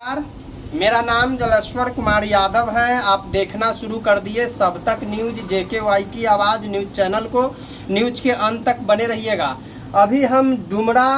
मेरा नाम जलेश्वर कुमार यादव है। आप देखना शुरू कर दिए सब तक न्यूज JKY की आवाज़ न्यूज चैनल को। न्यूज के अंत तक बने रहिएगा। अभी हम डुमरा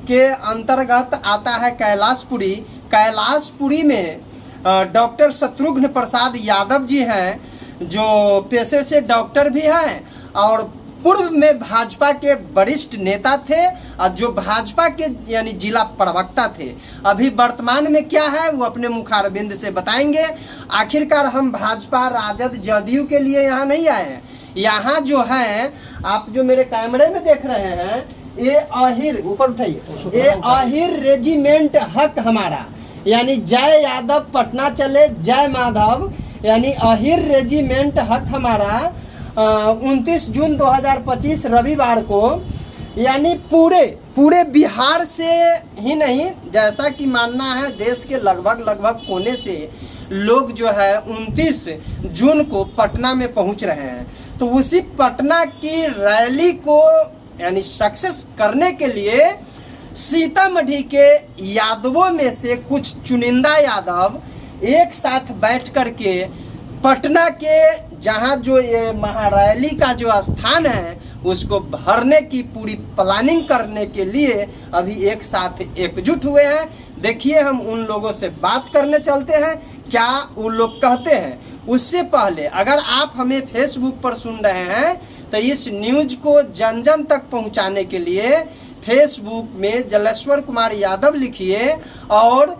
के अंतर्गत आता है कैलाशपुरी। कैलाशपुरी में डॉक्टर शत्रुघ्न प्रसाद यादव जी हैं, जो पेशे से डॉक्टर भी हैं और पूर्व में भाजपा के वरिष्ठ नेता थे और जो भाजपा के यानी जिला प्रवक्ता थे। अभी वर्तमान में क्या है वो अपने मुखारबिंद से बताएंगे। आखिरकार हम भाजपा राजद जदयू के लिए यहाँ नहीं आए हैं। यहाँ जो है आप जो मेरे कैमरे में देख रहे हैं, ये अहिर ऊपर उठाइए, ये अहिर रेजिमेंट हक हमारा, यानी जय यादव पटना चले जय माधव, यानी अहिर रेजिमेंट हक हमारा 29 जून 2025 रविवार को, यानी पूरे बिहार से ही नहीं, जैसा कि मानना है देश के लगभग कोने से लोग जो है 29 जून को पटना में पहुंच रहे हैं। तो उसी पटना की रैली को यानी सक्सेस करने के लिए सीतामढ़ी के यादवों में से कुछ चुनिंदा यादव एक साथ बैठ कर के पटना के जहां जो ये महारैली का जो स्थान है उसको भरने की पूरी प्लानिंग करने के लिए अभी एक साथ एकजुट हुए हैं। देखिए हम उन लोगों से बात करने चलते हैं, क्या वो लोग कहते हैं। उससे पहले अगर आप हमें फेसबुक पर सुन रहे हैं तो इस न्यूज को जन जन तक पहुंचाने के लिए फेसबुक में जलेश्वर कुमार यादव लिखिए और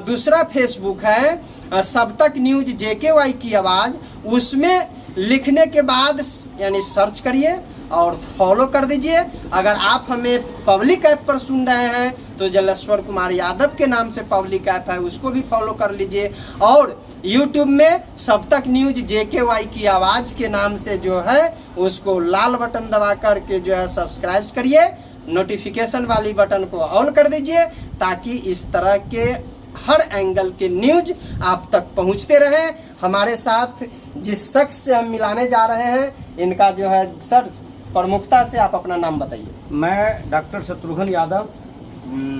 दूसरा फेसबुक है सब तक न्यूज JKY की आवाज़, उसमें लिखने के बाद यानी सर्च करिए और फॉलो कर दीजिए। अगर आप हमें पब्लिक ऐप पर सुन रहे हैं तो जलेश्वर कुमार यादव के नाम से पब्लिक ऐप है, उसको भी फॉलो कर लीजिए। और यूट्यूब में सब तक न्यूज JKY की आवाज़ के नाम से जो है उसको लाल बटन दबा कर के जो है सब्सक्राइब करिए, नोटिफिकेशन वाली बटन को ऑन कर दीजिए ताकि इस तरह के हर एंगल के न्यूज आप तक पहुंचते रहे। हमारे साथ जिस शख्स से हम मिलाने जा रहे हैं इनका जो है सर प्रमुखता से आप अपना नाम बताइए। मैं डॉक्टर शत्रुघ्न यादव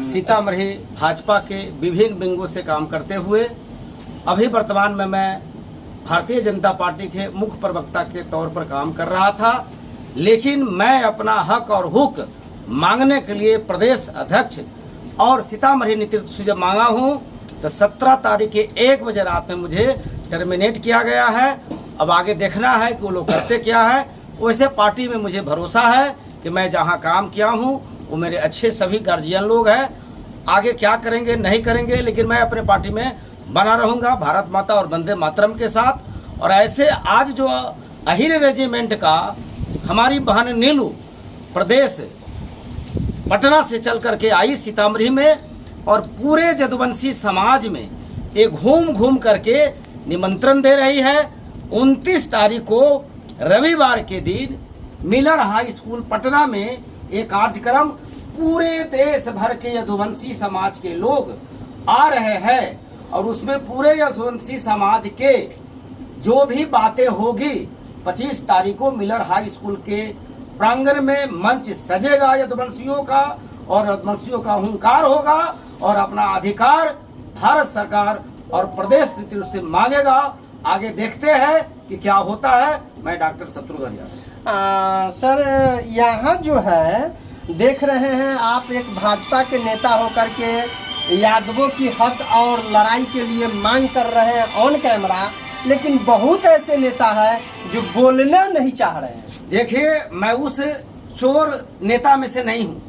सीतामढ़ी भाजपा के विभिन्न विंगों से काम करते हुए अभी वर्तमान में मैं भारतीय जनता पार्टी के मुख्य प्रवक्ता के तौर पर काम कर रहा था, लेकिन मैं अपना हक और हुक मांगने के लिए प्रदेश अध्यक्ष और सीतामढ़ी नेतृत्व से जब मांगा हूँ तो 17 तारीख के 1 बजे रात में मुझे टर्मिनेट किया गया है। अब आगे देखना है कि वो लोग करते क्या है। वैसे पार्टी में मुझे भरोसा है कि मैं जहाँ काम किया हूँ वो मेरे अच्छे सभी गार्जियन लोग हैं। आगे क्या करेंगे नहीं करेंगे, लेकिन मैं अपने पार्टी में बना रहूँगा भारत माता और वंदे मातरम के साथ। और ऐसे आज जो अहिर रेजिमेंट का हमारी बहन नीलू प्रदेश पटना से चल करके आई सीतामढ़ी में और पूरे यदुवंशी समाज में एक घूम करके निमंत्रण दे रही है। 29 तारीख को रविवार के दिन मिलर हाई स्कूल पटना में एक कार्यक्रम पूरे देश भर के यदुवंशी समाज के लोग आ रहे हैं और उसमें पूरे यदुवंशी समाज के जो भी बातें होगी 25 तारीख को मिलर हाई स्कूल के प्रांगण में मंच सजेगा यदुवंशियों का और यदुवंशियों का हुंकार होगा और अपना अधिकार भारत सरकार और प्रदेश नेतृत्व से मांगेगा। आगे देखते हैं कि क्या होता है। मैं डॉक्टर शत्रुघ्न यादव। सर यहाँ जो है देख रहे हैं आप एक भाजपा के नेता होकर के यादवों की हक और लड़ाई के लिए मांग कर रहे हैं ऑन कैमरा, लेकिन बहुत ऐसे नेता है जो बोलना नहीं चाह रहे हैं। देखिए मैं उस चोर नेता में से नहीं हूँ,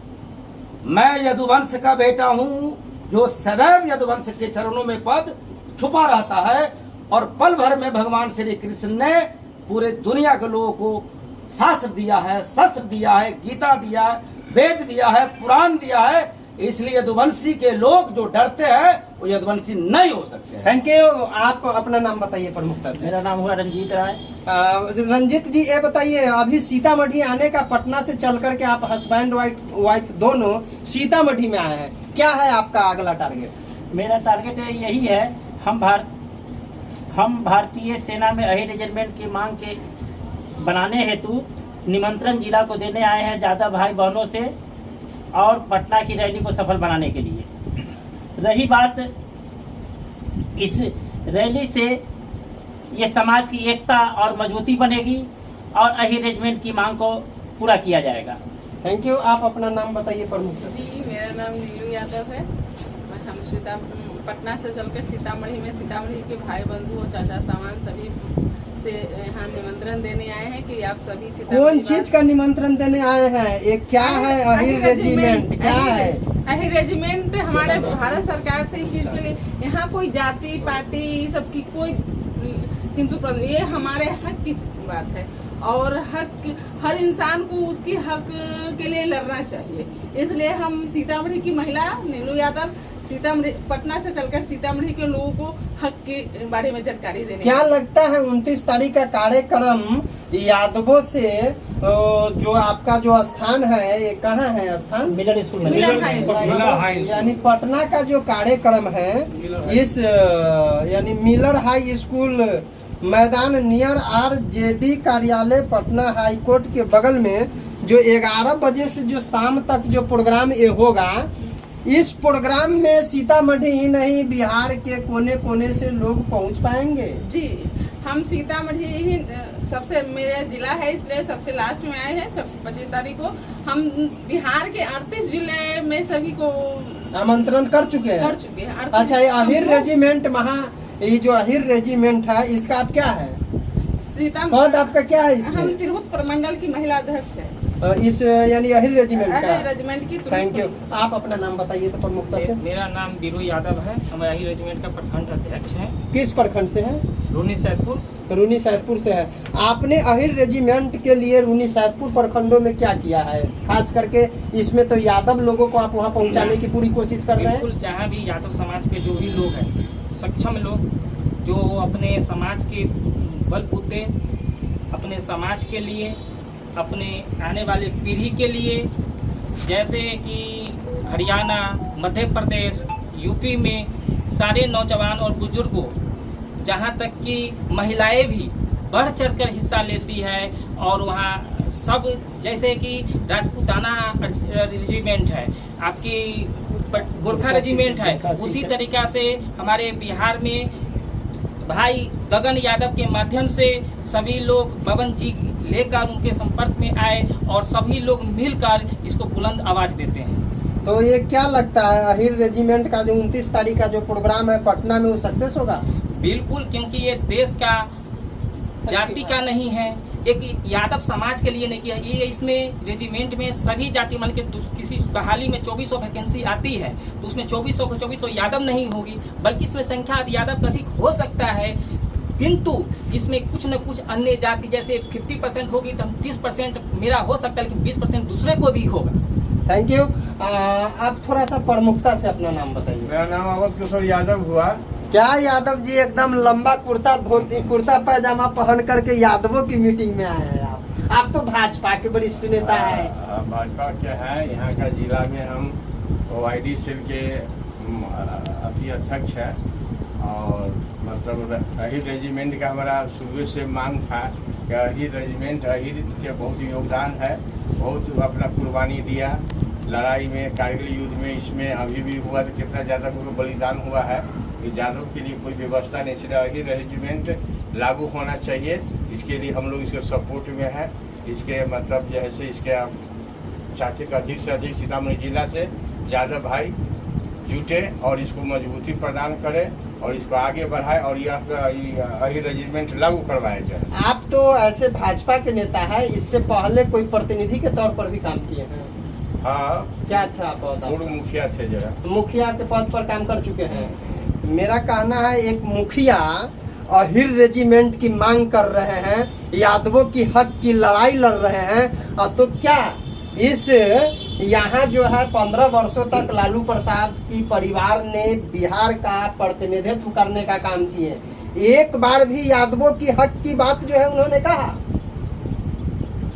मैं यदुवंश का बेटा हूँ जो सदैव यदुवंश के चरणों में पद छुपा रहता है। और पल भर में भगवान श्री कृष्ण ने पूरे दुनिया के लोगों को शास्त्र दिया है, शस्त्र दिया है, गीता दिया है, वेद दिया है, पुराण दिया है। इसलिए यदुवंशी के लोग जो डरते हैं वो यदुवंशी नहीं हो सकते हैं। Thank you. आप अपना नाम बताइए प्रमुखता से। मेरा नाम हुआ रंजीत राय। रंजीत जी ये बताइए, अभी सीतामढ़ी आने का, पटना से चल करके आप हस्बैंड वाइफ दोनों सीतामढ़ी में आए हैं, क्या है आपका अगला टारगेट? मेरा टारगेट यही है, हम भारतीय सेना में अहिर रेजिमेंट की मांग के बनाने हेतु निमंत्रण जिला को देने आए हैं ज़्यादा भाई बहनों से और पटना की रैली को सफल बनाने के लिए। रही बात इस रैली से ये समाज की एकता और मजबूती बनेगी और अहीर रेजिमेंट की मांग को पूरा किया जाएगा। Thank you. आप अपना नाम बताइए प्रमुख। जी, मेरा नाम नीलू यादव है। हम पटना से चलकर सीतामढ़ी में सीतामढ़ी के भाई बंधु और चाचा सामान सभी से यहाँ निमंत्रण देने आए हैं कि आप सभी कौन चीज का निमंत्रण देने आए हैं? ये क्या है अहीर रेजिमेंट? क्या है अहीर रेजिमेंट? हमारे भारत सरकार से इस चीज के लिए यहाँ कोई जाति पार्टी सबकी कोई किंतु ये हमारे हक की बात है और हक हर इंसान को उसकी हक के लिए लड़ना चाहिए। इसलिए हम सीतामढ़ी की महिला नीलू यादव सीतामढ़ी पटना से चलकर सीतामढ़ी के लोगों को हक के बारे में जानकारी देने। क्या लगता है 29 तारीख का कार्यक्रम यादवों से जो आपका जो स्थान है, ये कहाँ है स्थान? मिलर स्कूल में। यानी पटना का जो कार्यक्रम है इस यानी मिलर हाई स्कूल मैदान नियर RJD कार्यालय पटना हाई कोर्ट के बगल में जो 11 बजे से जो शाम तक जो प्रोग्राम ये होगा, इस प्रोग्राम में सीतामढ़ी ही नहीं बिहार के कोने कोने से लोग पहुंच पाएंगे। जी, हम सीतामढ़ी ही सबसे मेरा जिला है इसलिए सबसे लास्ट में आए हैं। 25 तारीख को हम बिहार के 38 जिले में सभी को आमंत्रण कर चुके हैं। अच्छा, ये अहीर रेजिमेंट ये जो अहीर रेजिमेंट है इसका आप क्या है? पद आपका क्या है इसमें? हम तिरहुत प्रमंडल की महिला अध्यक्ष है इस यानी अहीर रेजिमेंट का। रेजिमेंट की। Thank you. आप अपना नाम बताइए तो प्रमुखता से। मेरा नाम बीरू यादव है। हम अहीर रेजिमेंट का प्रखंड अध्यक्ष हैं। किस प्रखंड से हैं? रूनी सैदपुर। रूनी सैदपुर से है। आपने अहीर रेजिमेंट के लिए रूनी सैदपुर प्रखंडों में क्या किया है? खास करके इसमें तो यादव लोगों को आप वहाँ पहुँचाने की पूरी कोशिश कर रहे हैं। बिल्कुल, जहाँ भी यादव समाज के जो भी लोग हैं, सक्षम लोग जो अपने समाज के बलबूते अपने समाज के लिए, अपने आने वाले पीढ़ी के लिए, जैसे कि हरियाणा, मध्य प्रदेश, यूपी में सारे नौजवान और बुजुर्गों, जहाँ तक कि महिलाएं भी बढ़ चढ़कर हिस्सा लेती है और वहाँ सब जैसे कि राजपूताना रेजिमेंट है, आपकी गोरखा रेजिमेंट है, उसी तरीका से हमारे बिहार में भाई गगन यादव के माध्यम से सभी लोग बबन जी लेकर उनके संपर्क में आए और सभी लोग मिलकर इसको बुलंद आवाज देते हैं। तो ये क्या लगता है अहीर रेजिमेंट का जो 29 तारीख का जो प्रोग्राम है पटना में वो सक्सेस होगा? बिल्कुल, क्योंकि ये देश का जाति का नहीं है, एक यादव समाज के लिए नहीं किया ये। इसमें रेजिमेंट में सभी जाति मान के किसी बहाली में 2400 वैकेंसी आती है तो उसमें 2400 को 2400 यादव नहीं होगी, बल्कि इसमें संख्या यादव का अधिक हो सकता है, किंतु इसमें कुछ न कुछ अन्य जाति जैसे 50% होगी तो 30% मेरा हो सकता है, लेकिन 20% दूसरे को भी होगा। Thank you. आप थोड़ा सा प्रमुखता से अपना नाम बताइए। मेरा नाम अवध किशोर यादव हुआ। क्या यादव जी एकदम लंबा कुर्ता धोती कुर्ता पैजामा पहन करके यादवों की मीटिंग में आए हैं? आप तो भाजपा के वरिष्ठ नेता है। भाजपा के हैं, यहाँ का जिला में हम OID सेल के अध्यक्ष है और मतलब अहीर रेजिमेंट का हमारा शुरू से मांग था कि अहीर रेजिमेंट अहीर के बहुत योगदान है, बहुत अपना कुर्बानी दिया लड़ाई में, कारगिल युद्ध में, इसमें अभी भी हुआ तो कितना ज़्यादा बलिदान हुआ है। यादव के लिए कोई व्यवस्था नहीं, इसलिए अहीर रेजिमेंट लागू होना चाहिए। इसके लिए हम लोग इसके सपोर्ट में है। इसके मतलब जैसे इसके चाहते कि अधिक से अधिक सीतामढ़ी जिला से यादव भाई जुटे और इसको मजबूती प्रदान करें और इसको आगे बढ़ाए और यह अहीर रेजिमेंट लागू करवाया जाए। आप तो ऐसे भाजपा के नेता है, इससे पहले कोई प्रतिनिधि के तौर पर भी काम किए हैं? हाँ। क्या था पद? पूर्व मुखिया थे जरा। मुखिया के पद पर काम कर चुके हैं। मेरा कहना है एक मुखिया अहीर रेजिमेंट की मांग कर रहे हैं, यादवों की हक की लड़ाई लड़ रहे हैं, और तो क्या इस यहाँ जो है 15 वर्षों तक लालू प्रसाद की परिवार ने बिहार का प्रतिनिधित्व करने का काम किए, एक बार भी यादवों की हक की बात जो है उन्होंने कहा?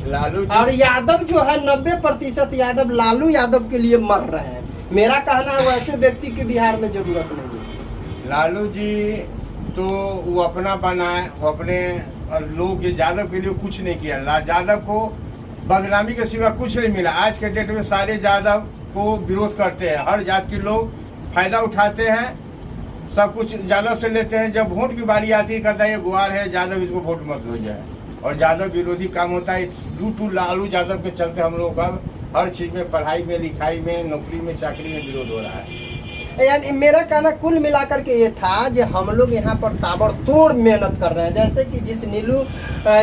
लालू और यादव जो है 90% यादव लालू यादव के लिए मर रहे हैं। मेरा कहना है वैसे व्यक्ति की बिहार में जरूरत नहीं है। लालू जी तो वो अपना बनाए, वो अपने लोग यादव के लिए कुछ नहीं किया। यादव को बदनामी के सिवा कुछ नहीं मिला। आज के डेट में सारे यादव को विरोध करते हैं, हर जात के लोग फायदा उठाते हैं सब कुछ यादव से लेते हैं। जब वोट की बारी आती है कहता है ये गुआर है यादव, इसको वोट मत हो जाए। और यादव विरोधी काम होता है। टू लालू यादव के चलते हम लोगों का हर चीज़ में, पढ़ाई में, लिखाई में, नौकरी में, चाकरी में विरोध हो रहा है। यानी मेरा कहना कुल मिलाकर के ये था कि हम लोग यहाँ पर ताबड़तोड़ मेहनत कर रहे हैं। जैसे कि जिस नीलू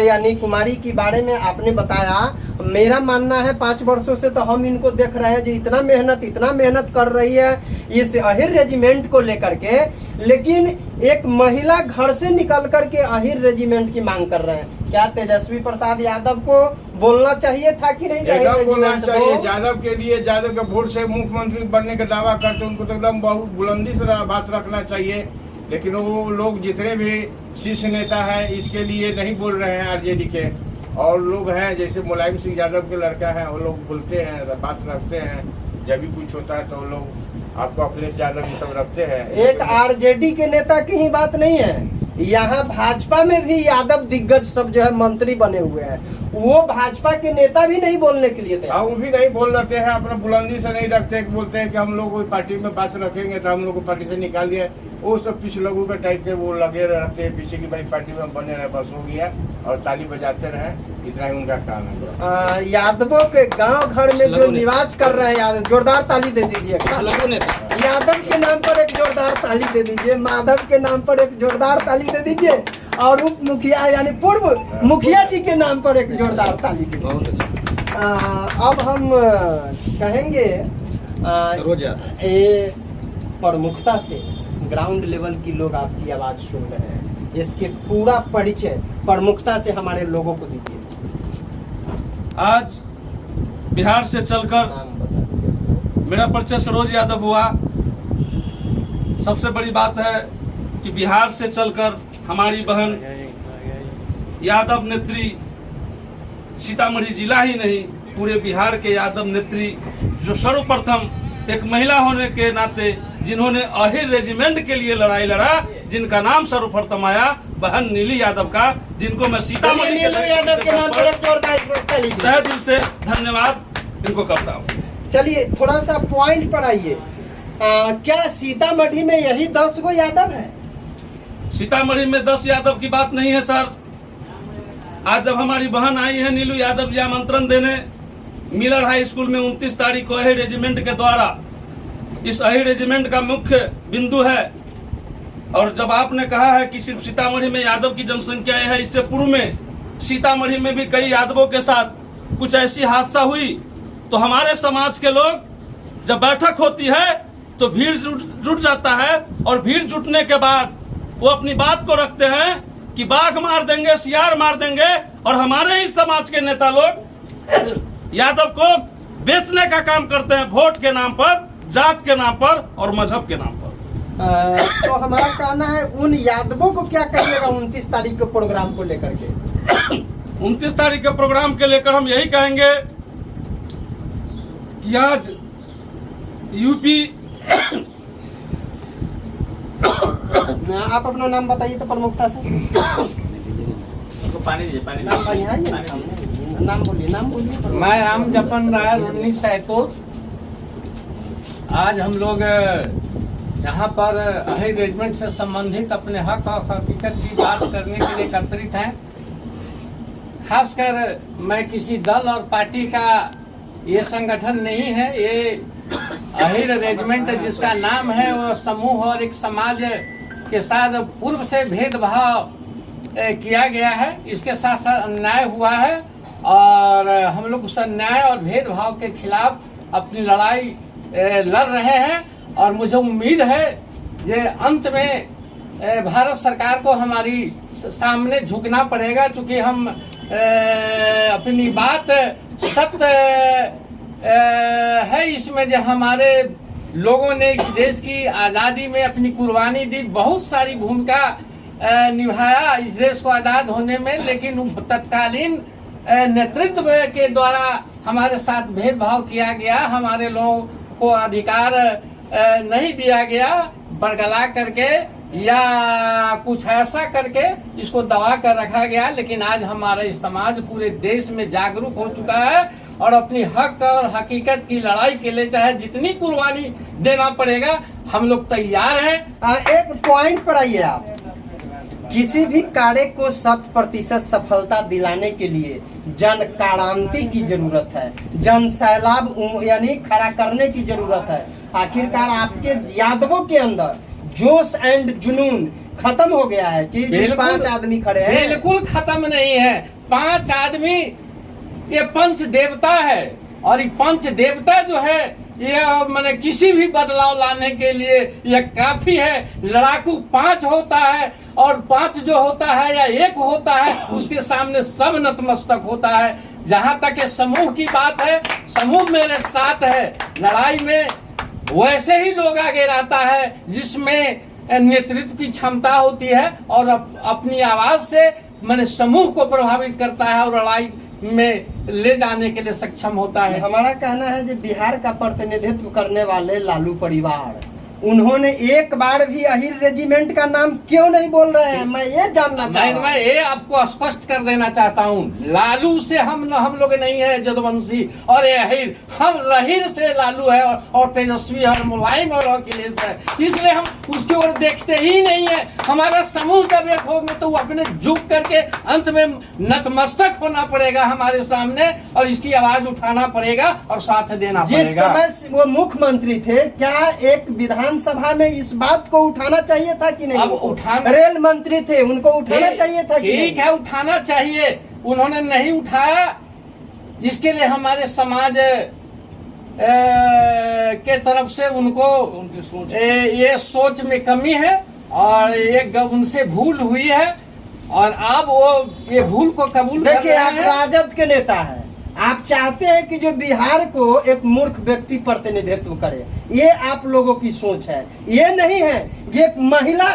यानी कुमारी के बारे में आपने बताया, मेरा मानना है 5 वर्षों से तो हम इनको देख रहे हैं जो इतना मेहनत कर रही है इस अहिर रेजिमेंट को लेकर के, लेकिन एक महिला घर से निकल करके अहिर रेजिमेंट की मांग कर रहे हैं। क्या तेजस्वी प्रसाद यादव को बोलना चाहिए था कि नहीं? एकदम बोलना चाहिए। यादव के लिए, यादव के वोट से मुख्यमंत्री बनने का दावा करते उनको तो एकदम बहुत बुलंदी से बात रखना चाहिए। लेकिन वो लोग जितने भी शीर्ष नेता है इसके लिए नहीं बोल रहे हैं आरजेडी के। और लोग हैं जैसे मुलायम सिंह यादव के लड़का है, वो लोग बोलते हैं, बात रखते हैं। जब भी कुछ होता है तो वो लोग आपको अखिलेश यादव ये सब रखते हैं। एक आरजेडी के नेता की ही बात नहीं है, यहाँ भाजपा में भी यादव दिग्गज सब जो है मंत्री बने हुए हैं, वो भाजपा के नेता भी नहीं बोलने के लिए थे। हाँ, वो भी नहीं बोल रहे हैं, अपना बुलंदी से नहीं रखते। बोलते हैं कि हम लोग कोई पार्टी में बात रखेंगे तो हम लोग को पार्टी से निकाल दिया। वो सब पीछे लोगों के टाइप के वो लगे रहते हैं पीछे की भाई पार्टी में बने रहे, बस हो गया, और ताली बजाते रहे, इतना ही उनका काम है। यादवों के गांव घर में जो निवास कर रहे हैं यादव, जोरदार ताली दे दीजिए। यादव के नाम पर एक जोरदार ताली दे दीजिए, माधव के नाम पर एक जोरदार ताली दे दीजिए, और उप मुखिया यानी पूर्व मुखिया जी के नाम पर एक जोरदार ताली दे दीजिए। अब हम कहेंगे ये प्रमुखता से ग्राउंड लेवल की लोग आपकी आवाज सुन रहे हैं, इसके पूरा परिचय प्रमुखता से हमारे लोगों को दीजिए। आज बिहार से चलकर मेरा परिचय सरोज यादव हुआ। सबसे बड़ी बात है कि बिहार से चलकर हमारी बहन यादव नेत्री, सीतामढ़ी जिला ही नहीं पूरे बिहार के यादव नेत्री, जो सर्वप्रथम एक महिला होने के नाते जिन्होंने अहिर रेजिमेंट के लिए लड़ाई लड़ा, जिनका नाम सर्वप्रथम आया, बहन नीली यादव का, जिनको मैं सीतामढ़ी यादव के नाम पर एक जोरदार ताली दीजिए। तहे दिल से धन्यवाद इनको करता हूँ। चलिए थोड़ा सा पॉइंट पर आइए। क्या सीतामढ़ी में यही 10 गो यादव है? सीतामढ़ी में 10 यादव की बात नहीं है सर। आज जब हमारी बहन आई है नीलू यादव जी आमंत्रण देने मिलर हाई स्कूल में 29 तारीख को अहिर रेजिमेंट के द्वारा, इस अहिर रेजिमेंट का मुख्य बिंदु है। और जब आपने कहा है कि सिर्फ सीतामढ़ी में यादव की जनसंख्या है, इससे पूर्व में सीतामढ़ी में भी कई यादवों के साथ कुछ ऐसी हादसा हुई, तो हमारे समाज के लोग जब बैठक होती है तो भीड़ जुट जाता है, और भीड़ जुटने के बाद वो अपनी बात को रखते हैं कि बाघ मार देंगे, सियार मार देंगे, और हमारे ही समाज के नेता लोग यादव को बेचने का काम करते हैं, वोट के नाम पर, जात के नाम पर और मजहब के नाम पर। तो हमारा कहना है उन यादवों को क्या कहिएगा 29 तारीख के प्रोग्राम को लेकर के? 29 तारीख के प्रोग्राम के लेकर हम यही कहेंगे कि आज यूपी आप अपना नाम बताइए तो प्रमुखता से। पानी दीजिए, पानी नाम भाई यहाँ ये सामने। नाम बोलिए। मैं राम जपन राय रुन्नी सैतपुर। आज हम लोग यहाँ पर अहिर रेजिमेंट से संबंधित अपने हक और हकीकत की बात करने के लिए एकत्रित हैं। खासकर मैं किसी दल और पार्टी का ये संगठन नहीं है, ये अहिर रेजिमेंट जिसका नाम है वो समूह और एक समाज के साथ पूर्व से भेदभाव किया गया है, इसके साथ साथ अन्याय हुआ है, और हम लोग उस अन्याय और भेदभाव के खिलाफ अपनी लड़ाई लड़ रहे हैं। और मुझे उम्मीद है कि अंत में भारत सरकार को हमारी सामने झुकना पड़ेगा, क्योंकि हम अपनी बात सत्य है इसमें, जो हमारे लोगों ने इस देश की आज़ादी में अपनी कुर्बानी दी, बहुत सारी भूमिका निभाया इस देश को आज़ाद होने में, लेकिन तत्कालीन नेतृत्व के द्वारा हमारे साथ भेदभाव किया गया, हमारे लोगों को अधिकार नहीं दिया गया, बरगला करके या कुछ ऐसा करके इसको दबा कर रखा गया। लेकिन आज हमारा समाज पूरे देश में जागरूक हो चुका है और अपनी हक और हकीकत की लड़ाई के लिए चाहे जितनी कुर्बानी देना पड़ेगा हम लोग तैयार हैं। एक पॉइंट पर आइए आप, किसी भी कार्य को 100% सफलता दिलाने के लिए जन क्रांति की जरूरत है, जन सैलाब यानी खड़ा करने की जरूरत है। आखिरकार आपके यादवों के अंदर जोश एंड जुनून खत्म हो गया है कि जो 5 आदमी खड़े हैं। बिल्कुल खत्म नहीं है। 5 आदमी ये पंच देवता है और ये पंच देवता जो है ये मैंने किसी भी बदलाव लाने के लिए ये काफी है। लड़ाकू 5 होता है और 5 जो होता है या 1 होता है उसके सामने सब नतमस्तक होता है। जहां तक ये समूह की बात है, समूह मेरे साथ है। लड़ाई में वैसे ही लोग आगे रहता है जिसमें नेतृत्व की क्षमता होती है और अपनी आवाज से मैंने समूह को प्रभावित करता है और लड़ाई में ले जाने के लिए सक्षम होता है। हमारा कहना है कि बिहार का प्रतिनिधित्व करने वाले लालू परिवार, उन्होंने एक बार भी अहिर रेजिमेंट का नाम क्यों नहीं बोल रहे हैं? मैं ये जानना चाहता हूं। मैं ये आपको स्पष्ट कर देना चाहता हूँ, लालू से हम लोग नहीं है जदुवंशी और ये अहिर, हम लहिर से लालू है और तेजस्वी और मुलायम और अखिलेश है, इसलिए हम उसकी ओर देखते ही नहीं है। हमारा समूह जब एक होंगे तो वो अपने झुक करके अंत में नतमस्तक होना पड़ेगा हमारे सामने और इसकी आवाज उठाना पड़ेगा और साथ देना जिस पड़ेगा। समय वो मुख्यमंत्री थे, क्या एक विधानसभा में इस बात को उठाना चाहिए था कि नहीं? अब उठाना, रेल मंत्री थे, उनको उठाना चाहिए था कि नहीं? ठीक है, उठाना चाहिए, उन्होंने नहीं उठाया। इसके लिए हमारे समाज के तरफ से उनको ये सोच में कमी है और ये उनसे भूल हुई है और अब वो ये भूल को कबूल कर देखिए, रहे आप हैं। राजद के नेता हैं, आप चाहते हैं कि जो बिहार को एक मूर्ख व्यक्ति प्रतिनिधित्व करे, ये आप लोगों की सोच है। ये नहीं है कि एक महिला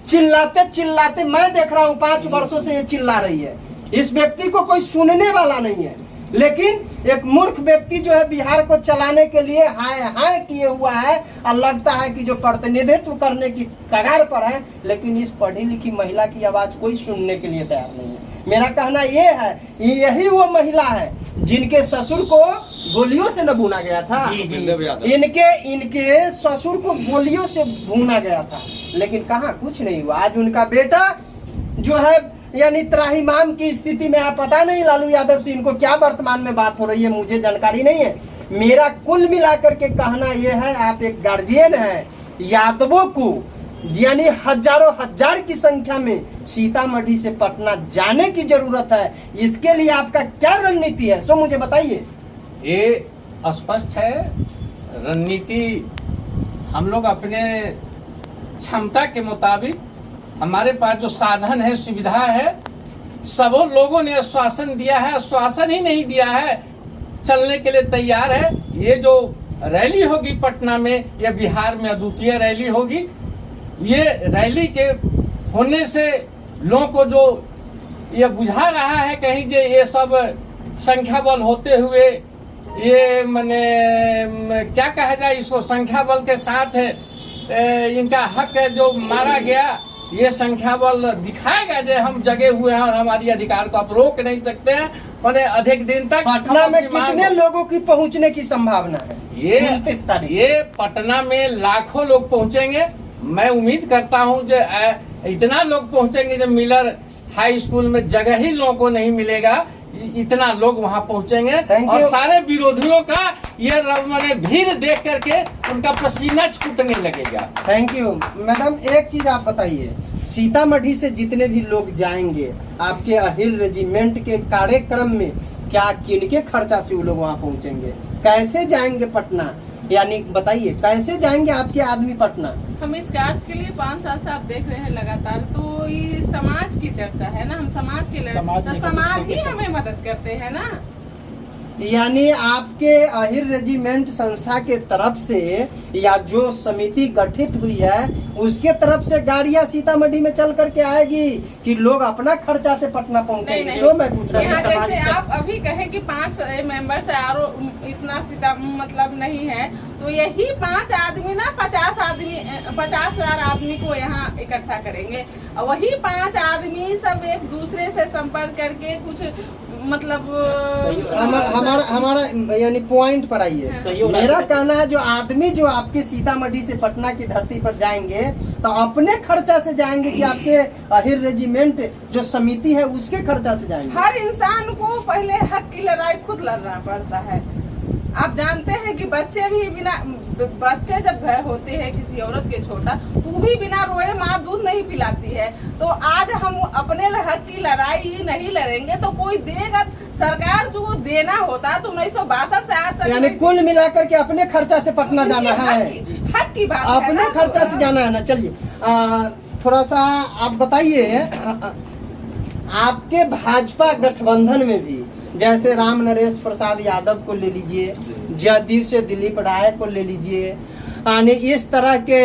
चिल्लाते चिल्लाते, मैं देख रहा हूँ 5 वर्षों से ये चिल्ला रही है, इस व्यक्ति को कोई सुनने वाला नहीं है, लेकिन एक मूर्ख व्यक्ति जो है बिहार को चलाने के लिए हाय हाय किए हुआ है और लगता है कि जो प्रतिनिधित्व करने की कगार पर है, लेकिन इस पढ़ी लिखी महिला की आवाज कोई सुनने के लिए तैयार नहीं है। मेरा कहना ये है, यही वो महिला है जिनके ससुर को गोलियों से न भूना गया था। इनके ससुर को गोलियों से भूना गया था, लेकिन कहाँ कुछ नहीं हुआ। आज उनका बेटा जो है यानी त्राहिमाम की स्थिति में है। पता नहीं लालू यादव से इनको क्या वर्तमान में बात हो रही है, मुझे जानकारी नहीं है। मेरा कुल मिलाकर के कहना यह है, आप एक गार्जियन हैं, यादवों को यानी हजारों हजार की संख्या में सीतामढ़ी से पटना जाने की जरूरत है। इसके लिए आपका क्या रणनीति है, सो मुझे बताइए। ये स्पष्ट है रणनीति, हम लोग अपने क्षमता के मुताबिक, हमारे पास जो साधन है, सुविधा है, सब लोगों ने आश्वासन दिया है, आश्वासन ही नहीं दिया है, चलने के लिए तैयार है। ये जो रैली होगी पटना में, यह बिहार में अद्वितीय रैली होगी। ये रैली के होने से लोगों को जो ये बुझा रहा है कहीं जे ये सब संख्या बल होते हुए ये मैंने क्या कहा जाए इसको, संख्या बल के साथ इनका हक जो मारा गया, ये संख्या बल दिखाएगा जो हम जगे हुए हैं और हमारी अधिकार को आप रोक नहीं सकते हैं। मैंने अधिक दिन तक पटना में कितने लोगों की पहुंचने की संभावना है? ये पटना में लाखों लोग पहुंचेंगे। मैं उम्मीद करता हूं जो इतना लोग पहुंचेंगे जब मिलर हाई स्कूल में जगह ही लोगों को नहीं मिलेगा, इतना लोग वहां पहुंचेंगे और सारे विरोधियों का ये मैंने भीड़ देख करके उनका पसीना छूटने लगेगा। Thank you madam. एक चीज आप बताइए, सीतामढ़ी से जितने भी लोग जाएंगे आपके अहिर रेजिमेंट के कार्यक्रम में, क्या किनके खर्चा से वो लोग वहाँ पहुँचेंगे? कैसे जाएंगे पटना? यानी बताइए कैसे जाएंगे आपके आदमी पटना? हम इस कार्य के लिए 5 साल से आप देख रहे हैं लगातार, तो ये समाज की चर्चा है ना, हम समाज के लिए, तो समाज ही हमें मदद करते हैं ना। यानी आपके अहिर रेजिमेंट संस्था के तरफ से या जो समिति गठित हुई है उसके तरफ से गाड़ियां सीतामढ़ी में चल करके आएगी कि लोग अपना खर्चा से पटना पहुंचेंगे? जो मैं पूछ रहा हूं, जैसे आप अभी कहें कि 5 मेंबर्स है और इतना सीता मतलब नहीं है, तो यही 5 आदमी ना 50,000 आदमी को यहाँ इकट्ठा करेंगे और वही 5 आदमी सब एक दूसरे से संपर्क करके कुछ मतलब हमारा यानी पॉइंट पर आइए। सहयोग मेरा राशि कहना है जो आदमी जो आपके सीतामढ़ी से पटना की धरती पर जाएंगे तो अपने खर्चा से जाएंगे कि आपके अहिर रेजिमेंट जो समिति है उसके खर्चा से जाएंगे? हर इंसान को पहले हक की लड़ाई खुद लड़ना पड़ता है। आप जानते हैं कि बच्चे जब घर होते हैं किसी औरत के छोटा, तू भी बिना रोए माँ दूध नहीं पिलाती है। तो आज हम अपने हक की लड़ाई ही नहीं लड़ेंगे तो कोई देगा? सरकार जो देना होता तो 1962 से आज तक यानी कुल मिलाकर के अपने खर्चा से पटना जाना है, हक की बात है अपने ना। खर्चा से जाना है ना। चलिए थोड़ा सा आप बताइए, आपके भाजपा गठबंधन में भी जैसे राम नरेश प्रसाद यादव को ले लीजिए, जदयू से दिलीप राय को ले लीजिए, यानी इस तरह के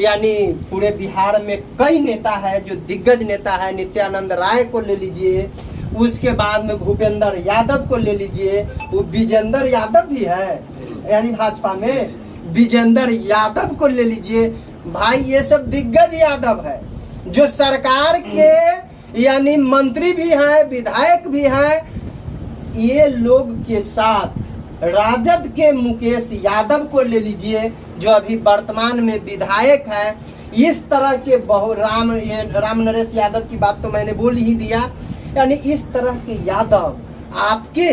यानी पूरे बिहार में कई नेता है जो दिग्गज नेता है, नित्यानंद राय को ले लीजिए, उसके बाद में भूपेंद्र यादव को ले लीजिए, वो विजेंद्र यादव भी है यानी भाजपा में, विजेंद्र यादव को ले लीजिए। भाई ये सब दिग्गज यादव है जो सरकार के यानी मंत्री भी हैं, विधायक भी हैं। ये लोग के साथ राजद के मुकेश यादव को ले लीजिए जो अभी वर्तमान में विधायक है। इस तरह के राम नरेश यादव की बात तो मैंने बोल ही दिया। यानी इस तरह के यादव आपके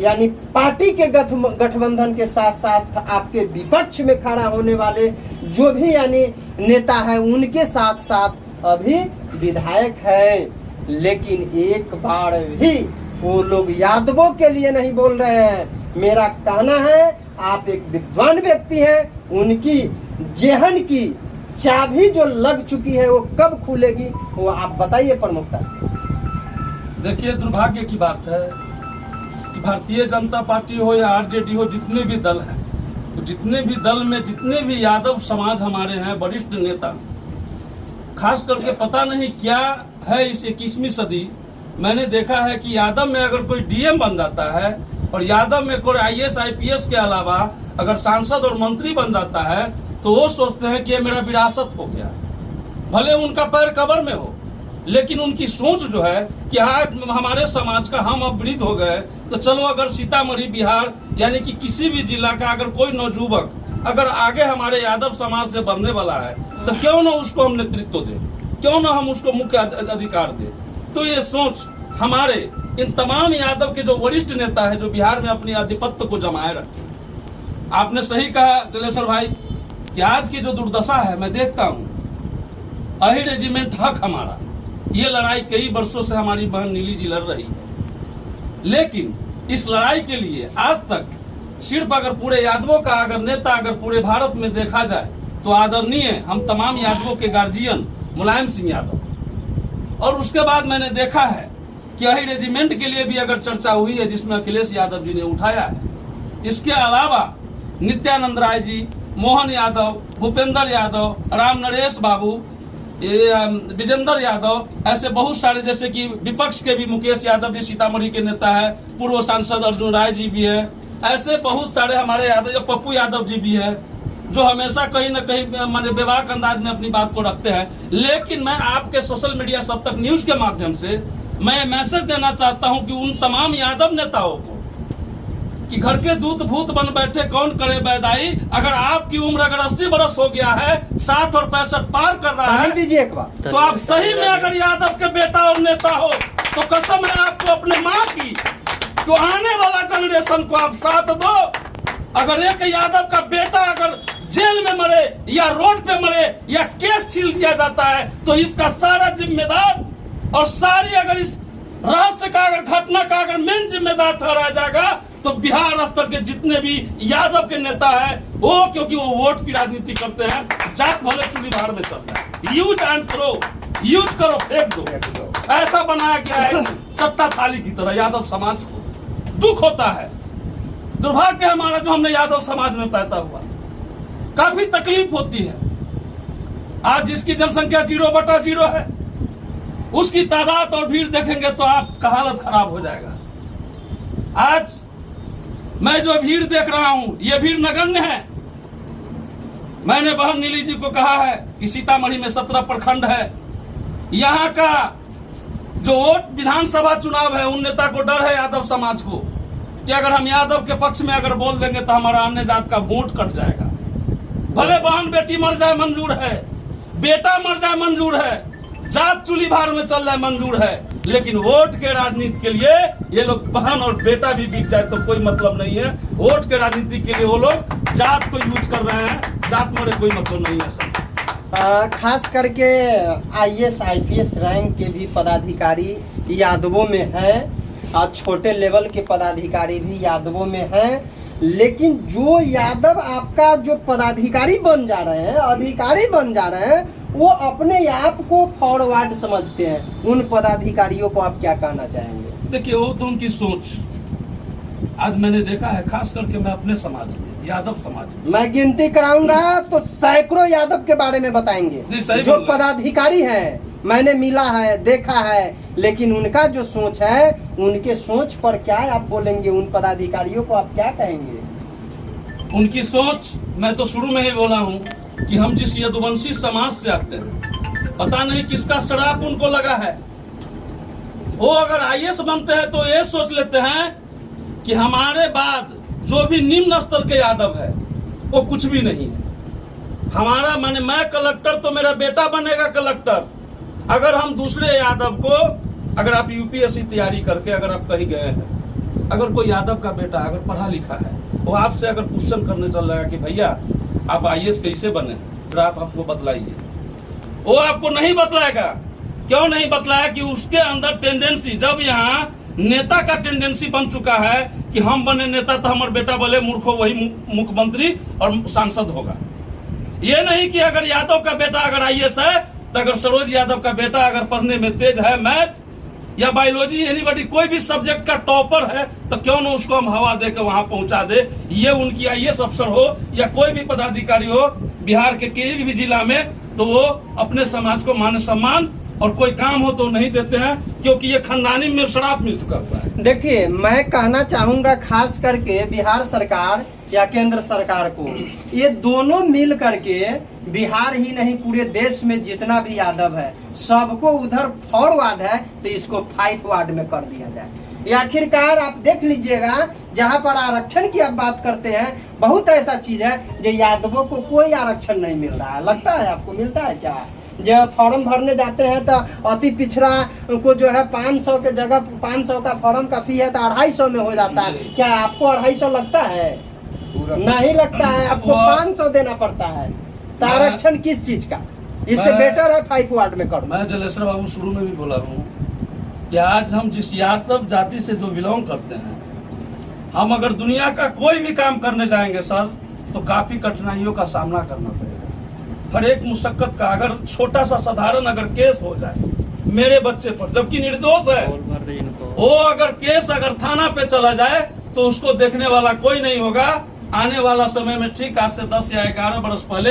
यानी पार्टी के गठबंधन के साथ साथ आपके विपक्ष में खड़ा होने वाले जो भी यानी नेता है उनके साथ साथ अभी विधायक है, लेकिन एक बार भी वो लोग यादवों के लिए नहीं बोल रहे हैं। मेरा कहना है आप एक विद्वान व्यक्ति हैं, उनकी जेहन की चाबी जो लग चुकी है वो कब खुलेगी वो आप बताइए प्रमुखता से। देखिए, दुर्भाग्य की बात है कि भारतीय जनता पार्टी हो या आरजेडी हो, जितने भी दल हैं, तो जितने भी दल में जितने भी यादव समाज हमारे हैं, वरिष्ठ नेता, खास करके पता नहीं क्या है इस 21वीं सदी। मैंने देखा है कि यादव में अगर कोई डीएम बन जाता है और यादव में कोई आईएएस आईपीएस के अलावा अगर सांसद और मंत्री बन जाता है तो वो सोचते हैं कि ये मेरा विरासत हो गया। भले उनका पैर कब्र में हो, लेकिन उनकी सोच जो है कि आज हमारे समाज का हम अब वृद्ध हो गए तो चलो अगर सीतामढ़ी बिहार यानी कि किसी भी जिला का अगर कोई नौजुवक अगर आगे हमारे यादव समाज से बढ़ने वाला है तो क्यों ना उसको हम नेतृत्व दें, क्यों ना हम उसको मुख्य अधिकार दें। तो ये सोच हमारे इन तमाम यादव के जो वरिष्ठ नेता है जो बिहार में अपनी आधिपत्य को जमाए रखे। आपने सही कहा जलेश्वर भाई कि आज की जो दुर्दशा है, मैं देखता हूँ अहिर रेजिमेंट हक हमारा, ये लड़ाई कई वर्षों से हमारी बहन नीली जी लड़ रही है, लेकिन इस लड़ाई के लिए आज तक सिर्फ अगर पूरे यादवों का अगर नेता अगर पूरे भारत में देखा जाए तो आदरणीय हम तमाम यादवों के गार्जियन मुलायम सिंह यादव, और उसके बाद मैंने देखा है कि अहिर रेजिमेंट के लिए भी अगर चर्चा हुई है जिसमें अखिलेश यादव जी ने उठाया है। इसके अलावा नित्यानंद राय जी, मोहन यादव, भूपेंद्र यादव, राम नरेश बाबू, विजेंद्र यादव, ऐसे बहुत सारे, जैसे कि विपक्ष के भी मुकेश यादव जी सीतामढ़ी के नेता है, पूर्व सांसद अर्जुन राय जी भी है, ऐसे बहुत सारे हमारे यादव, पप्पू यादव जी भी है जो हमेशा कहीं न कहीं माने बेबाक अंदाज में अपनी बात को रखते हैं। लेकिन मैं आपके सोशल मीडिया सब तक न्यूज के माध्यम से मैं मैसेज देना चाहता हूं कि उन तमाम यादव नेताओं को कि घर के दूत भूत बन बैठे कौन करे बैदाई। अगर आपकी उम्र अगर 80 बरस हो गया है, 60 और 65 पार कर रहा है, दीजिए एक बार, तो आप सही में अगर यादव के बेटा और नेता हो तो कसम है आपको अपने माँ की, तो आने वाला जनरेशन को आप साथ दो। अगर एक यादव का बेटा अगर जेल में मरे या रोड पे मरे या केस छील दिया जाता है तो इसका सारा जिम्मेदार और सारी अगर इस रहस्य का अगर घटना का अगर मेन जिम्मेदार ठहराया जाएगा तो बिहार स्तर के जितने भी यादव के नेता है वो, क्योंकि वो वोट की राजनीति करते हैं, जात भले चुनी बाहर में चलता है। यूज एंड थ्रो, यूज करो फेंक दो, ऐसा बनाया गया है चट्टा थाली की तरह यादव समाज को। दुख होता है, दुर्भाग्य हमारा जो हमने यादव समाज में पैदा हुआ, काफी तकलीफ होती है। आज जिसकी जनसंख्या 0/0 है उसकी तादाद और भीड़ देखेंगे तो आपका हालत खराब हो जाएगा। आज मैं जो भीड़ देख रहा हूं ये भीड़ नगण्य है। मैंने बहन नीली जी को कहा है कि सीतामढ़ी में 17 प्रखंड है, यहाँ का जो वोट विधानसभा चुनाव है, उन नेता को डर है यादव समाज को कि अगर हम यादव के पक्ष में अगर बोल देंगे तो हमारा अन्य जात का वोट कट जाएगा। भले बहन बेटी मर जाए मंजूर है, बेटा मर जाए मंजूर है, जात चूल्ही भार में चल जाए मंजूर है, लेकिन वोट के राजनीति के लिए ये लोग बहन और बेटा भी बिक जाए तो कोई मतलब नहीं है। वोट के राजनीति के लिए वो लोग जात को यूज कर रहे हैं, जात मरे कोई मतलब नहीं है सर। खास करके IAS IPS रैंक के भी पदाधिकारी यादवों में हैं और छोटे लेवल के पदाधिकारी भी यादवों में हैं, लेकिन जो यादव आपका जो पदाधिकारी बन जा रहे हैं, अधिकारी बन जा रहे हैं, वो अपने आप को फॉरवर्ड समझते हैं। उन पदाधिकारियों को आप क्या कहना चाहेंगे? देखिए, वो तो उनकी सोच आज मैंने देखा है, खास करके मैं अपने समाज में, यादव समाज में, मैं गिनती कराऊंगा तो सैकड़ों यादव के बारे में बताएंगे जी, सही जो बोल रहे हैं। पदाधिकारी हैं, मैंने मिला है, देखा है, लेकिन उनका जो सोच है, उनके सोच पर क्या आप बोलेंगे? उन पदाधिकारियों को आप क्या कहेंगे? उनकी सोच, मैं तो शुरू में ही बोला हूँ कि हम जिस यदुवंशी समाज से आते हैं, पता नहीं किसका शराब उनको लगा है। वो अगर IAS बनते हैं तो ये सोच लेते हैं कि हमारे बाद जो भी निम्न स्तर के यादव है वो कुछ भी नहीं है। हमारा माने मैं कलेक्टर तो मेरा बेटा बनेगा कलेक्टर। अगर हम दूसरे यादव को, अगर आप UPSC तैयारी करके अगर आप कहीं गए हैं, अगर कोई यादव का बेटा अगर पढ़ा लिखा है, वो आपसे अगर क्वेश्चन करने चल रहा है कि भैया आप IAS कैसे बने, फिर आप हमको बतलाइए, वो आपको नहीं बतलाएगा। क्यों नहीं बतलाया? कि उसके अंदर टेंडेंसी, जब यहाँ नेता का टेंडेंसी बन चुका है कि हम बने नेता तो हमारे बेटा बोले मूर्ख हो, वही मुख्यमंत्री और सांसद होगा। ये नहीं कि अगर यादव का बेटा अगर IAS है तो अगर सरोज यादव का बेटा अगर पढ़ने में तेज है, मैथ या बायोलॉजी, एनीबॉडी कोई भी सब्जेक्ट का टॉपर है, तो क्यों ना उसको हम हवा दे के वहां पहुंचा दे। ये उनकी IAS अफसर हो या कोई भी पदाधिकारी हो बिहार के किसी भी जिला में, तो वो अपने समाज को मान सम्मान और कोई काम हो तो नहीं देते हैं, क्योंकि ये खानदानी में शराब मिल चुका हुआ है। देखिए, मैं कहना चाहूंगा खास करके बिहार सरकार या केंद्र सरकार को, ये दोनों मिल करके बिहार ही नहीं पूरे देश में जितना भी यादव है सबको उधर 4 वार्ड है तो इसको 5 वार्ड में कर दिया जाए। ये आखिरकार आप देख लीजिएगा, जहाँ पर आरक्षण की आप बात करते हैं, बहुत ऐसा चीज है जो यादवों को कोई आरक्षण नहीं मिल रहा है। लगता है आपको मिलता है क्या? जब फॉर्म भरने जाते हैं तो अति पिछड़ा को जो है 500 के जगह 500 का फॉर्म का फी है तो 250 में हो जाता है। क्या आपको 250 लगता है? नहीं लगता है, आपको 500 देना पड़ता है। तो आरक्षण किस चीज का? इससे बेटर है 5 वार्ड में करो। मैं जलेश्वर बाबू शुरू में भी बोला हूँ कि आज हम जिस यादव जाति से जो बिलोंग करते हैं, हम अगर दुनिया का कोई भी काम करने जाएंगे सर, तो काफी कठिनाइयों का सामना करना पड़ेगा। हर एक मुशक्कत का, अगर छोटा सा साधारण अगर केस हो जाए मेरे बच्चे पर, जबकि निर्दोष है, वो अगर केस अगर थाना पे चला जाए तो उसको देखने वाला कोई नहीं होगा। आने वाला समय में, ठीक आज से 10 या 11 बरस पहले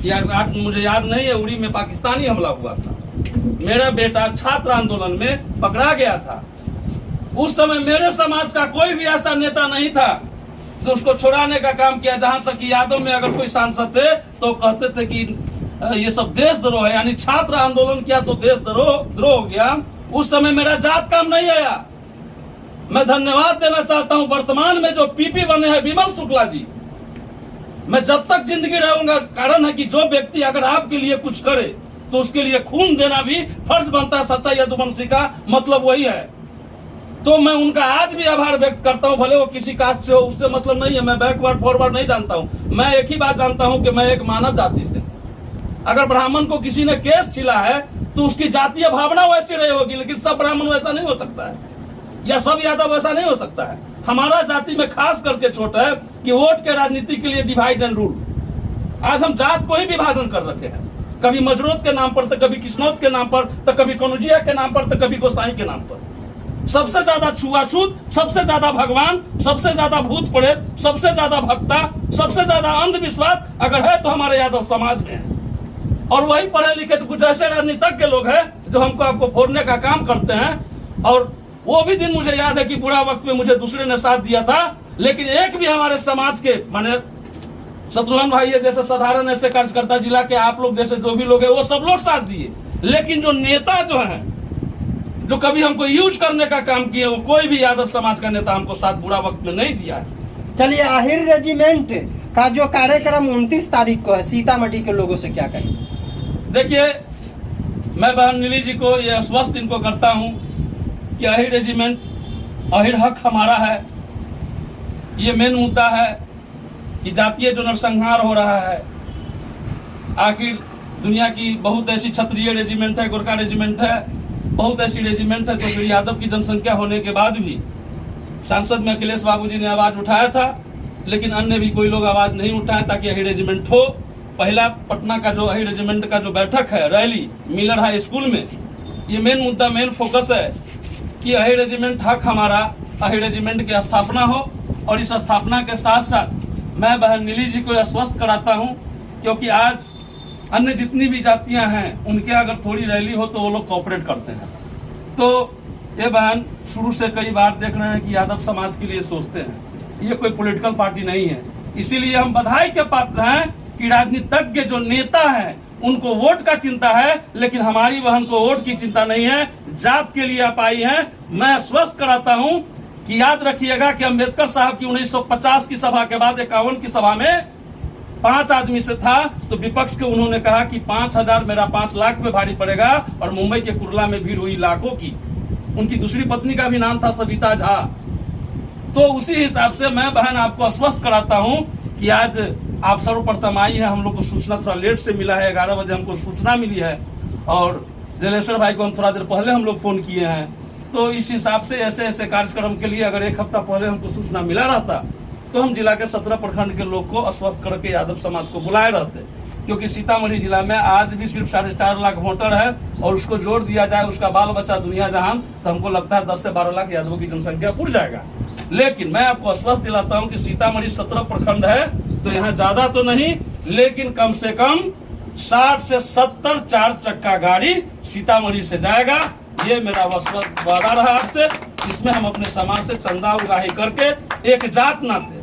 या 8, मुझे याद नहीं है, उड़ी में पाकिस्तानी हमला हुआ था। मेरा बेटा छात्र आंदोलन में पकड़ा गया था। उस समय मेरे समाज का कोई भी ऐसा नेता नहीं था जो उसको छुड़ाने का काम किया। जहां तक कि यादव में अगर कोई सांसद थे तो कहते थे कि ये सब देशद्रोह है, यानी छात्र आंदोलन किया तो देशद्रोह हो गया। उस समय मेरा जात काम नहीं आया। मैं धन्यवाद देना चाहता हूं वर्तमान में जो PP बने हैं विमल शुक्ला जी। मैं जब तक जिंदगी रहूंगा, कारण है कि जो व्यक्ति अगर आपके लिए कुछ करे तो उसके लिए खून देना भी फर्ज बनता है। सच्चा यदुवंशी का मतलब वही है। तो मैं उनका आज भी आभार व्यक्त करता हूं, भले वो किसी कास्ट से हो, उससे मतलब नहीं है। मैं बैकवर्ड फॉरवर्ड नहीं जानता हूं। मैं एक ही बात जानता हूं कि मैं एक मानव जाति से, अगर ब्राह्मण को किसी ने केस छिला है तो उसकी जातीय भावना वैसी रही होगी, लेकिन सब ब्राह्मण वैसा नहीं हो सकता है, या सब यादव वैसा नहीं हो सकता है। हमारा जाति में खास करके छोटा है कि वोट के राजनीति के लिए डिवाइड एंड रूल। आज हम जात को ही विभाजन कर रखे हैं, कभी मजरोत के नाम पर, तो कभी किस्मौत के नाम पर, तो कभी कनुजिया के नाम पर, तो कभी गोसाई के नाम पर। सबसे ज्यादा छुआछूत, सबसे ज्यादा भगवान, सबसे ज्यादा भूत प्रेत, सबसे ज्यादा भक्ता, सबसे ज्यादा अंधविश्वास अगर है तो हमारे यादव समाज में है। और वही पढ़े लिखे तो कुछ ऐसे राजनीतिज्ञ लोग हैं जो हमको आपको फोड़ने का काम करते हैं। और वो भी दिन मुझे याद है कि बुरा वक्त में मुझे दूसरे ने साथ दिया था, लेकिन एक भी हमारे समाज के, माने शत्रुघ्न भाई जैसे साधारण ऐसे कार्यकर्ता जिला के, आप लोग जैसे जो भी लोग हैं, वो सब लोग साथ दिए। लेकिन जो नेता जो हैं जो कभी हमको यूज करने का काम किए, वो कोई भी यादव समाज का नेता हमको साथ बुरा वक्त में नहीं दिया है। चलिए, आहिर रेजिमेंट का जो कार्यक्रम 29 तारीख को है, सीतामढ़ी के लोगों से क्या कहें? देखिए, मैं बहन नीली जी को ये आश्वस्त इनको करता हूँ कि अहिर रेजिमेंट, अहिर हक हमारा है। ये मेन मुद्दा है कि जातीय जो नरसंहार हो रहा है, आखिर दुनिया की बहुत ऐसी क्षत्रिय रेजिमेंट है, गोरखा रेजिमेंट है, बहुत ऐसी रेजिमेंट है, तो फिर यादव की जनसंख्या होने के बाद भी सांसद में अखिलेश बाबू जी ने आवाज उठाया था, लेकिन अन्य भी कोई लोग आवाज नहीं उठाए ताकि अहिर रेजिमेंट हो। पहला पटना का जो अहिर रेजिमेंट का जो बैठक है, रैली मिलर हाई स्कूल में, ये मेन मुद्दा, मेन फोकस है कि अहिर रेजिमेंट हक हमारा, अहिर रेजिमेंट की स्थापना हो। और इस स्थापना के साथ साथ मैं बहन नीली जी को आश्वस्त कराता हूँ, क्योंकि आज अन्य जितनी भी जातियां हैं उनके अगर थोड़ी रैली हो तो वो लोग कोऑपरेट करते हैं। तो ये बहन शुरू से कई बार देख रहे हैं कि यादव समाज के लिए सोचते हैं, ये कोई पॉलिटिकल पार्टी नहीं है। इसीलिए हम बधाई के पात्र हैं कि राजनीतिज्ञ जो नेता हैं उनको वोट का चिंता है, लेकिन हमारी बहन को वोट की चिंता नहीं है, जात के लिए आप आई हैं। मैं आश्वस्त कराता हूं कि याद रखिएगा कि अम्बेडकर साहब की 1950 की सभा के बाद 51 की सभा में 5 आदमी से था, तो विपक्ष के उन्होंने कहा कि 5000 मेरा 5 लाख पे भारी पड़ेगा, और मुंबई के कुर्ला में भीड़ हुई लाखों की। उनकी दूसरी पत्नी का भी नाम था सविता झा। तो उसी हिसाब से मैं बहन आपको आश्वस्त कराता हूं कि आज आप सर्वप्रथम आई है। हम लोग को सूचना थोड़ा लेट से मिला है, 11 बजे हमको सूचना मिली है, और जलेश्वर भाई को हम थोड़ा देर पहले हम लोग फोन किए हैं। तो इस हिसाब से ऐसे ऐसे कार्यक्रम के लिए अगर 1 हफ्ता पहले हमको सूचना मिला रहता तो हम जिला के 17 प्रखंड के लोग को आश्वस्त करके यादव समाज को बुलाए रहते, क्योंकि सीतामढ़ी जिला में आज भी सिर्फ 4.5 लाख वोटर है, और उसको जोड़ दिया जाए उसका बाल बच्चा दुनिया जहान, तो हमको लगता है 10 से 12 लाख यादवों की जनसंख्या पूर जाएगा। लेकिन मैं आपको आश्वस्त दिलाता हूं कि सीतामढ़ी 17 प्रखंड है, तो यहाँ ज्यादा तो नहीं, लेकिन कम से कम 60 से 70 4 चक्का गाड़ी सीतामढ़ी से जाएगा। ये मेरा वादा रहा आपसे। इसमें हम अपने समाज से चंदा उगाही करके एक जात नाते,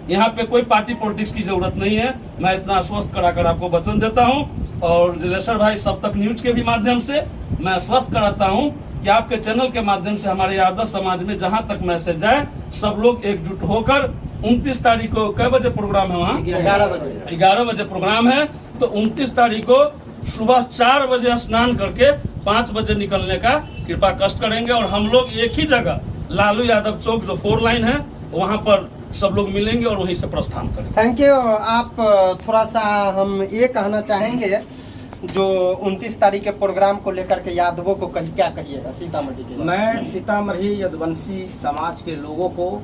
यहाँ पे कोई पार्टी पॉलिटिक्स की जरूरत नहीं है। मैं इतना आश्वस्त कराकर आपको वचन देता हूँ, और जलेश्वर भाई सब तक न्यूज के भी माध्यम से मैं आश्वस्त कराता हूँ कि आपके चैनल के माध्यम से हमारे यादव समाज में जहाँ तक मैसेज जाए, सब लोग एकजुट होकर 29 तारीख को कै बजे प्रोग्राम है? वहाँ 11 बजे प्रोग्राम है। तो 29 तारीख को सुबह 4 बजे स्नान करके 5 बजे निकलने का कृपा कष्ट करेंगे, और हम लोग एक ही जगह लालू यादव चौक जो 4 लाइन है वहाँ पर सब लोग मिलेंगे और वहीं से प्रस्थान करेंगे। Thank you. आप थोड़ा सा हम ये कहना चाहेंगे, जो 29 तारीख के प्रोग्राम को लेकर के यादवों को क्या कहिएगा सीतामढ़ी के? मैं सीतामढ़ी यदुवंशी समाज के लोगों को,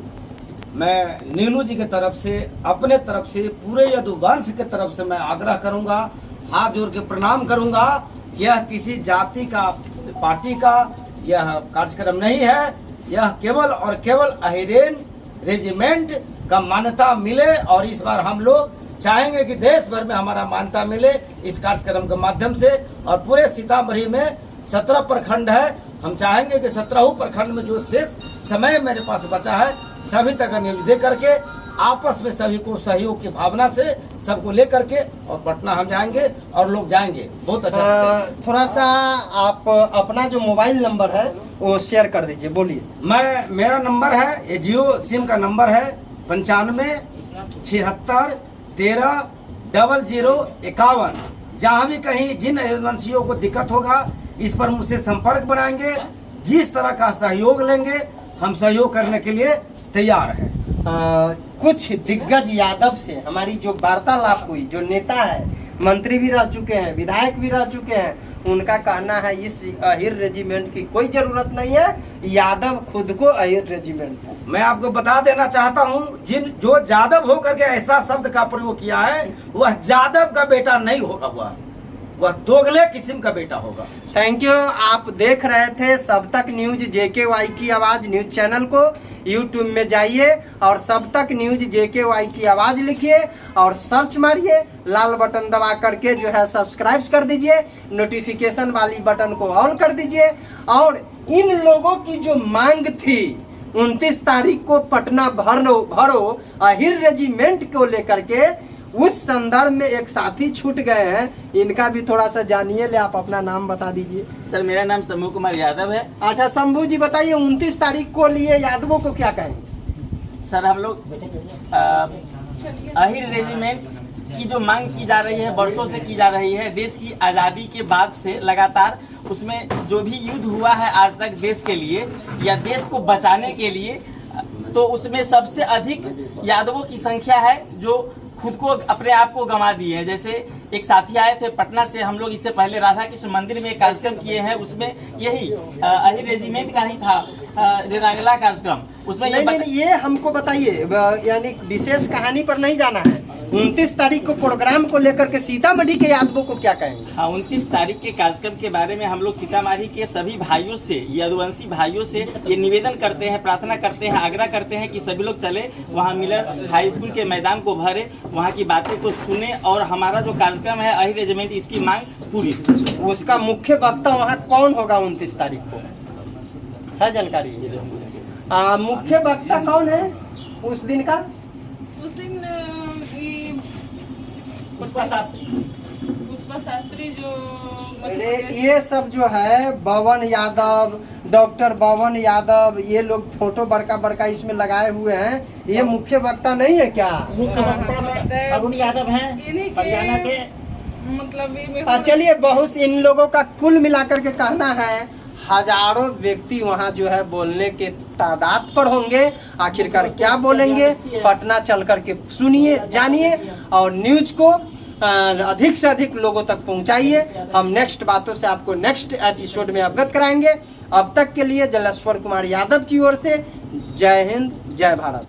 मैं नीलू जी की तरफ से, अपने तरफ से, पूरे यदुवंश के तरफ से मैं आग्रह करूंगा, हाथ जोड़ के प्रणाम करूंगा। यह किसी जाति का, पार्टी का यह कार्यक्रम नहीं है, यह केवल और केवल अहिरेन रेजिमेंट का मान्यता मिले, और इस बार हम लोग चाहेंगे कि देश भर में हमारा मान्यता मिले इस कार्यक्रम के माध्यम से। और पूरे सीतामढ़ी में 17 प्रखंड है, हम चाहेंगे कि 17 प्रखंड में जो शेष समय मेरे पास बचा है सभी तक न्यूज दे करके, आपस में सभी को सहयोग की भावना से सबको लेकर के और पटना हम जाएंगे और लोग जाएंगे। बहुत अच्छा। थोड़ा सा आप अपना जो मोबाइल नंबर है वो शेयर कर दीजिए, बोलिए। मेरा नंबर है, ये जियो सिम का नंबर है 95 76 13 0051। जहाँ भी कहीं जिन एजेंसियों को दिक्कत होगा इस पर मुझसे संपर्क बनाएंगे, जिस तरह का सहयोग लेंगे हम सहयोग करने के लिए तैयार हैं। कुछ दिग्गज यादव से हमारी जो वार्तालाप हुई, जो नेता है, मंत्री भी रह चुके हैं, विधायक भी रह चुके हैं, उनका कहना है इस अहिर रेजिमेंट की कोई जरूरत नहीं है, यादव खुद को अहिर रेजिमेंट है। मैं आपको बता देना चाहता हूं, जो जादव होकर के ऐसा शब्द का प्रयोग किया है वह जादव का बेटा नहीं होगा, वह दोगले किस्म का बेटा होगा। Thank you. आप देख रहे थे सब तक न्यूज JKY की आवाज न्यूज चैनल को। यूट्यूब में जाइए और सब तक न्यूज JKY की आवाज लिखिए और सर्च मारिए, लाल बटन दबा करके जो है सब्सक्राइब कर दीजिए, नोटिफिकेशन वाली बटन को ऑन कर दीजिए। और इन लोगों की जो मांग थी 29 तारीख को पटना भरो अहिर रेजिमेंट को लेकर के, उस संदर्भ में एक साथी छूट गए हैं, इनका भी थोड़ा सा जानिए। ले आप अपना नाम बता दीजिए। सर मेरा नाम शंभू कुमार यादव है। अच्छा शंभू जी बताइए, 29 तारीख को लिए यादवों को क्या कहेंगे? सर हम लोग अहिर रेजिमेंट की जो मांग की जा रही है, वर्षों से की जा रही है, देश की आज़ादी के बाद से लगातार उसमें जो भी युद्ध हुआ है आज तक देश के लिए या देश को बचाने के लिए, तो उसमें सबसे अधिक यादवों की संख्या है जो खुद को अपने आप को गंवा दिए हैं। जैसे एक साथी आए थे पटना से, हम लोग इससे पहले राधा कृष्ण मंदिर में एक कार्यक्रम किए हैं, उसमें यही अहिर रेजिमेंट का ही था रेनांगला कार्यक्रम। उसमें ये हमको बताइए, यानी विशेष कहानी पर नहीं जाना है। 29 तारीख को प्रोग्राम को लेकर के सीतामढ़ी के यादवों को क्या कहेंगे? हाँ, 29 तारीख के कार्यक्रम के बारे में हम लोग सीतामढ़ी के सभी भाइयों से, यदुवंशी भाइयों से ये निवेदन करते हैं, प्रार्थना करते हैं, आग्रह करते हैं कि सभी लोग चले वहाँ मिलर हाई स्कूल के मैदान को भरे, वहाँ की बातों को सुने और हमारा जो कार्यक्रम है अहिर रेजिमेंट इसकी मांग पूरी। उसका मुख्य वक्ता वहाँ कौन होगा 29 तारीख को, है जानकारी? मुख्य वक्ता कौन है उस दिन का? उस दिन पुष्पा शास्त्री जो ये सब जो है पवन यादव, डॉक्टर पवन यादव, ये लोग फोटो बड़का बड़का इसमें लगाए हुए हैं, ये मुख्य वक्ता नहीं है क्या? मुख्य वक्ता अरुण यादव हैं हरियाणा के। मतलब चलिए, बहुत इन लोगों का कुल मिलाकर के कहना है हजारों व्यक्ति वहाँ जो है बोलने के तादाद पर होंगे। आखिरकार क्या बोलेंगे, पटना चल करके सुनिए, जानिए और न्यूज को अधिक से अधिक लोगों तक पहुंचाइए। हम नेक्स्ट बातों से आपको नेक्स्ट एपिसोड में अवगत कराएंगे। अब तक के लिए जलेश्वर कुमार यादव की ओर से जय हिंद, जय भारत।